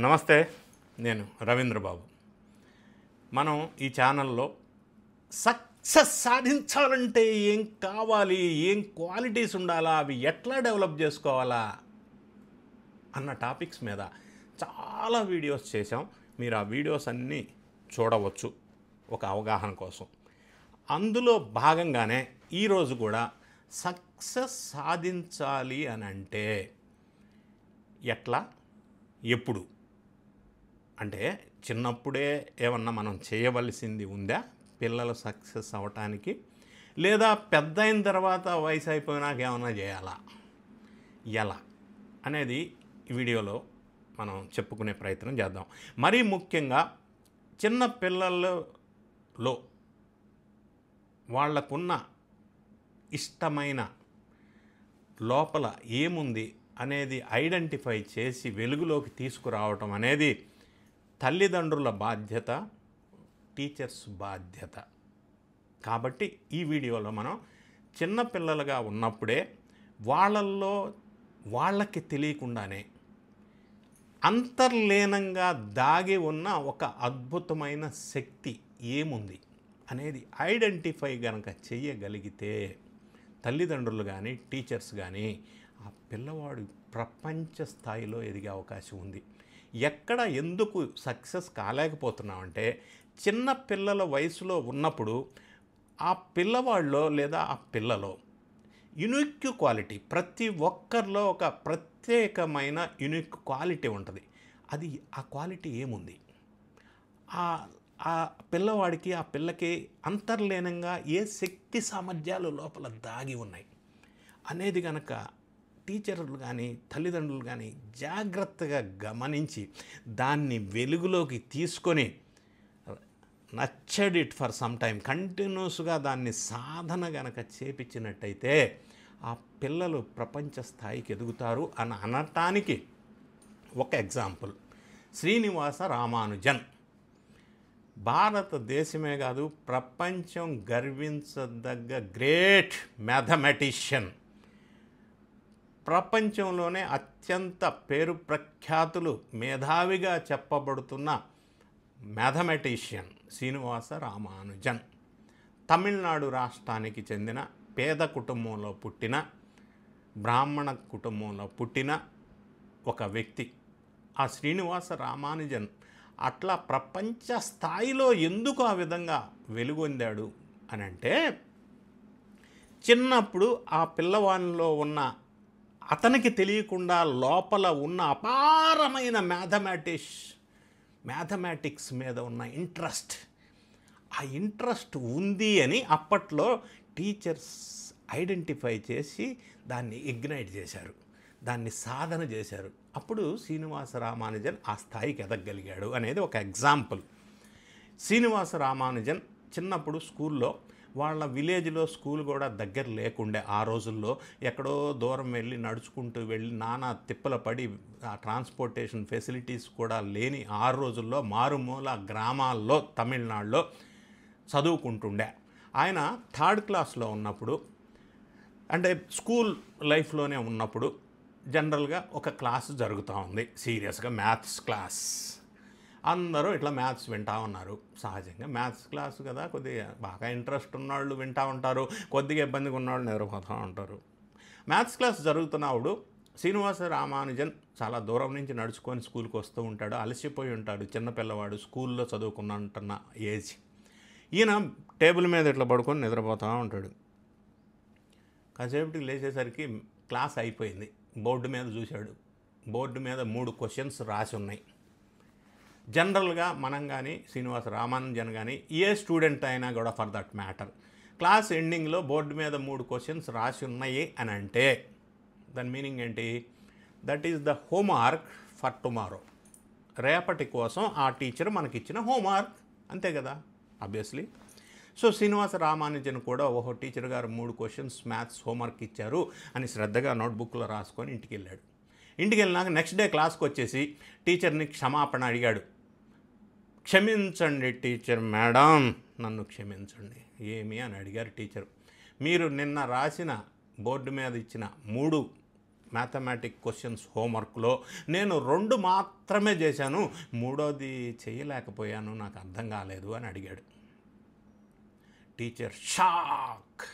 నమస్తే, నేను రవీంద్ర బాబు. మనం ఈ ఛానల్లో సక్సెస్ సాధించాలంటే ఏం కావాలి, ఏం క్వాలిటీస్ ఉండాలా, అవి ఎట్లా డెవలప్ చేసుకోవాలా అన్న టాపిక్స్ మీద చాలా వీడియోస్ చేశాం. మీరు ఆ వీడియోస్ అన్నీ చూడవచ్చు ఒక అవగాహన కోసం. అందులో భాగంగానే ఈరోజు కూడా సక్సెస్ సాధించాలి అని అంటే ఎట్లా, ఎప్పుడు, అంటే చిన్నప్పుడే ఏమన్నా మనం చేయవలసింది ఉందా పిల్లలు సక్సెస్ అవ్వటానికి, లేదా పెద్ద అయిన తర్వాత వయసు అయిపోయినాక ఏమన్నా చేయాలా, ఎలా అనేది ఈ వీడియోలో మనం చెప్పుకునే ప్రయత్నం చేద్దాం. మరీ ముఖ్యంగా చిన్న పిల్లలలో వాళ్ళకున్న ఇష్టమైన లోపల ఏముంది అనేది ఐడెంటిఫై చేసి వెలుగులోకి తీసుకురావటం అనేది తల్లిదండ్రుల బాధ్యత, టీచర్స్ బాధ్యత. కాబట్టి ఈ వీడియోలో మనం చిన్నపిల్లలుగా ఉన్నప్పుడే వాళ్ళల్లో వాళ్ళకి తెలియకుండానే అంతర్లీనంగా దాగి ఉన్న ఒక అద్భుతమైన శక్తి ఏముంది అనేది ఐడెంటిఫై గనక చేయగలిగితే తల్లిదండ్రులు కానీ టీచర్స్ కానీ ఆ పిల్లవాడు ప్రపంచ స్థాయిలో ఎదిగే అవకాశం ఉంది. ఎక్కడ ఎందుకు సక్సెస్ కాలేకపోతున్నామంటే చిన్న పిల్లల వయసులో ఉన్నప్పుడు ఆ పిల్లవాళ్ళలో లేదా ఆ పిల్లలో యునిక్ క్వాలిటీ, ప్రతి ఒక్కరిలో ఒక ప్రత్యేకమైన యునిక్ క్వాలిటీ ఉంటుంది. అది ఆ క్వాలిటీ ఏముంది, ఆ పిల్లవాడికి ఆ పిల్లకి అంతర్లీనంగా ఏ శక్తి సామర్థ్యాలు లోపల దాగి ఉన్నాయి అనేది కనుక టీచర్లు కానీ తల్లిదండ్రులు కానీ జాగ్రత్తగా గమనించి దాన్ని వెలుగులోకి తీసుకొని nurtured it for some time కంటిన్యూస్గా దాన్ని సాధన గనక చేపించినట్టయితే ఆ పిల్లలు ప్రపంచ స్థాయికి ఎదుగుతారు అని అనటానికి ఒక ఎగ్జాంపుల్ శ్రీనివాస రామానుజన్. భారతదేశమే కాదు ప్రపంచం గర్వించదగ్గ గ్రేట్ మ్యాథమెటిషియన్. ప్రపంచంలోనే అత్యంత పేరు ప్రఖ్యాతులు మేధావిగా చెప్పబడుతున్న మ్యాథమెటిషియన్ శ్రీనివాస రామానుజన్. తమిళనాడు రాష్ట్రానికి చెందిన పేద కుటుంబంలో పుట్టిన, బ్రాహ్మణ కుటుంబంలో పుట్టిన ఒక వ్యక్తి. ఆ శ్రీనివాస రామానుజన్ అట్లా ప్రపంచ స్థాయిలో ఎందుకు ఆ విధంగా వెలుగొందాడు అని అంటే చిన్నప్పుడు ఆ పిల్లవాడిలో ఉన్న అతనికి తెలియకుండా లోపల ఉన్న అపారమైన మ్యాథమెటిక్స్ మీద ఉన్న ఇంట్రెస్ట్, ఆ ఇంట్రెస్ట్ ఉంది అని అప్పట్లో టీచర్స్ ఐడెంటిఫై చేసి దాన్ని ఇగ్నైట్ చేశారు, దాన్ని సాధన చేశారు. అప్పుడు శ్రీనివాస రామానుజన్ ఆ స్థాయికి ఎదగలిగాడు అనేది ఒక ఎగ్జాంపుల్. శ్రీనివాస రామానుజన్ చిన్నప్పుడు స్కూల్లో, వాళ్ళ విలేజ్లో స్కూల్ కూడా దగ్గర లేకుండే ఆ రోజుల్లో, ఎక్కడో దూరం వెళ్ళి నడుచుకుంటూ వెళ్ళి నానా తిప్పల పడి ఆ ట్రాన్స్పోర్టేషన్ ఫెసిలిటీస్ కూడా లేని ఆ రోజుల్లో మారుమూల గ్రామాల్లో తమిళనాడులో చదువుకుంటుండే. ఆయన థర్డ్ క్లాస్లో ఉన్నప్పుడు, అంటే స్కూల్ లైఫ్లోనే ఉన్నప్పుడు జనరల్గా ఒక క్లాస్ జరుగుతూ ఉంది సీరియస్గా, మ్యాథ్స్ క్లాస్. అందరూ ఇట్లా మ్యాథ్స్ వింటూ ఉన్నారు. సహజంగా మ్యాథ్స్ క్లాస్ కదా, కొద్దిగా బాగా ఇంట్రెస్ట్ ఉన్నవాళ్ళు వింటూ ఉంటారు, కొద్దిగా ఇబ్బందిగా ఉన్నవాళ్ళు నిద్రపోతూ ఉంటారు. మ్యాథ్స్ క్లాస్ జరుగుతున్నప్పుడు శ్రీనివాస రామానుజన్ చాలా దూరం నుంచి నడుచుకొని స్కూల్కి వస్తూ ఉంటాడు. అలసిపోయి ఉంటాడు, చిన్నపిల్లవాడు, స్కూల్లో చదువుకున్నంటున్న ఏజ్. ఈయన టేబుల్ మీద ఇట్లా పడుకొని నిద్రపోతూ ఉంటాడు. కాసేపటికి లేచేసరికి క్లాస్ అయిపోయింది. బోర్డు మీద చూశాడు. బోర్డు మీద 3 క్వశ్చన్స్ రాసి ఉన్నాయి. జనరల్గా మనం కానీ శ్రీనివాస రామానుజన్ కానీ ఏ స్టూడెంట్ అయినా కూడా ఫర్ దట్ మ్యాటర్, క్లాస్ ఎండింగ్లో బోర్డు మీద 3 క్వశ్చన్స్ రాసి ఉన్నాయి అని అంటే దాని మీనింగ్ ఏంటి? That is the homework for tomorrow. రేపటి కోసం ఆ టీచర్ మనకిచ్చిన హోంవర్క్, అంతే కదా ఆబ్వియస్లీ. సో శ్రీనివాస రామానుజన్ కూడా ఓహో టీచర్ గారు 3 క్వశ్చన్స్ మ్యాథ్స్ హోంవర్క్ ఇచ్చారు అని శ్రద్ధగా నోట్బుక్లో రాసుకొని ఇంటికి వెళ్ళాడు. ఇంటికి వెళ్ళినాక నెక్స్ట్ డే క్లాస్కి వచ్చేసి టీచర్ని క్షమాపణ అడిగాడు. క్షమించండి టీచర్ మేడం, నన్ను క్షమించండి. ఏమి అని అడిగారు టీచరు. మీరు నిన్న రాసిన బోర్డు మీద ఇచ్చిన 3 మ్యాథమెటిక్ క్వశ్చన్స్ హోంవర్క్లో నేను 2 మాత్రమే చేశాను, మూడోది చేయలేకపోయాను, నాకు అర్థం కాలేదు అని అడిగాడు. టీచర్ షాక్,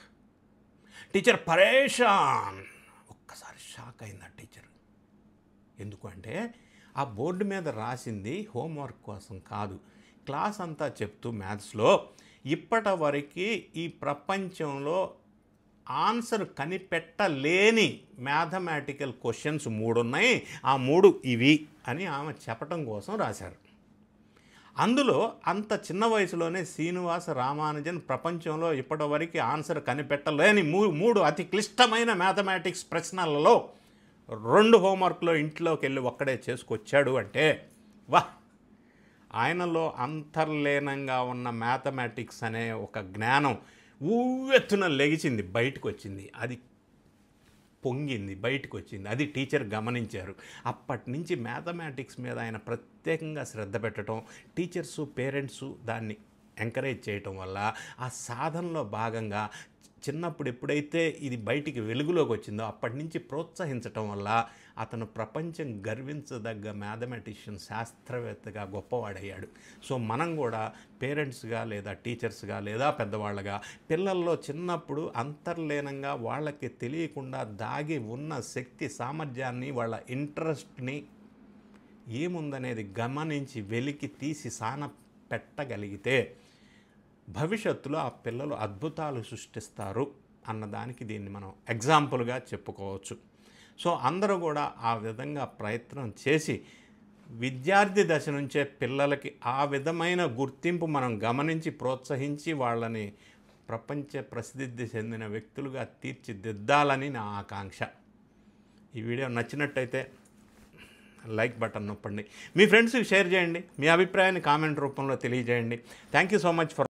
టీచర్ పరేషాన్. ఒక్కసారి షాక్ అయింది ఆ టీచర్. ఎందుకంటే ఆ బోర్డు మీద రాసింది హోంవర్క్ కోసం కాదు. క్లాస్ అంతా చెప్తూ మ్యాథ్స్లో ఇప్పటి వరకు ఈ ప్రపంచంలో ఆన్సర్ కనిపెట్టలేని మ్యాథమెటికల్ క్వశ్చన్స్ 3 ఉన్నాయి, ఆ 3 ఇవి అని ఆమె చెప్పటం కోసం రాశారు. అందులో అంత చిన్న వయసులోనే శ్రీనివాస రామానుజన్ ప్రపంచంలో ఇప్పటివరకు ఆన్సర్ కనిపెట్టలేని 3 అతి క్లిష్టమైన మ్యాథమెటిక్స్ ప్రశ్నలలో 2 హోంవర్క్లో ఇంట్లోకి వెళ్ళి ఒక్కడే చేసుకొచ్చాడు అంటే వాహ్, ఆయనలో అంతర్లీనంగా ఉన్న మ్యాథమెటిక్స్ అనే ఒక జ్ఞానం ఊవెత్తున లెగిచింది, బయటకు వచ్చింది, అది పొంగింది, బయటకు వచ్చింది. అది టీచర్ గమనించారు. అప్పటి నుంచి మ్యాథమెటిక్స్ మీద ఆయన ప్రత్యేకంగా శ్రద్ధ పెట్టడం, టీచర్సు పేరెంట్సు దాన్ని ఎంకరేజ్ చేయటం వల్ల ఆ సాధనలో భాగంగా చిన్నప్పుడు ఎప్పుడైతే ఇది బయటికి వెలుగులోకి వచ్చిందో అప్పటి నుంచి ప్రోత్సహించటం వల్ల అతను ప్రపంచం గర్వించదగ్గ మ్యాథమెటిషియన్, శాస్త్రవేత్తగా గొప్పవాడయ్యాడు. సో మనం కూడా పేరెంట్స్గా లేదా టీచర్స్గా లేదా పెద్దవాళ్ళగా పిల్లల్లో చిన్నప్పుడు అంతర్లీనంగా వాళ్ళకి తెలియకుండా దాగి ఉన్న శక్తి సామర్థ్యాన్ని, వాళ్ళ ఇంట్రెస్ట్ని ఏముందనేది గమనించి వెలికి తీసి సాన పెట్టగలిగితే భవిష్యత్తులో ఆ పిల్లలు అద్భుతాలు సృష్టిస్తారు అన్నదానికి దీన్ని మనం ఎగ్జాంపుల్గా చెప్పుకోవచ్చు. సో అందరూ కూడా ఆ విధంగా ప్రయత్నం చేసి విద్యార్థి దశ నుంచే పిల్లలకి ఆ విధమైన గుర్తింపు మనం గమనించి ప్రోత్సహించి వాళ్ళని ప్రపంచ ప్రసిద్ధి చెందిన వ్యక్తులుగా తీర్చిదిద్దాలని నా ఆకాంక్ష. ఈ వీడియో నచ్చినట్టయితే లైక్ బటన్ నొక్కండి, మీ ఫ్రెండ్స్కి షేర్ చేయండి, మీ అభిప్రాయాన్ని కామెంట్ రూపంలో తెలియజేయండి. Thank you so much for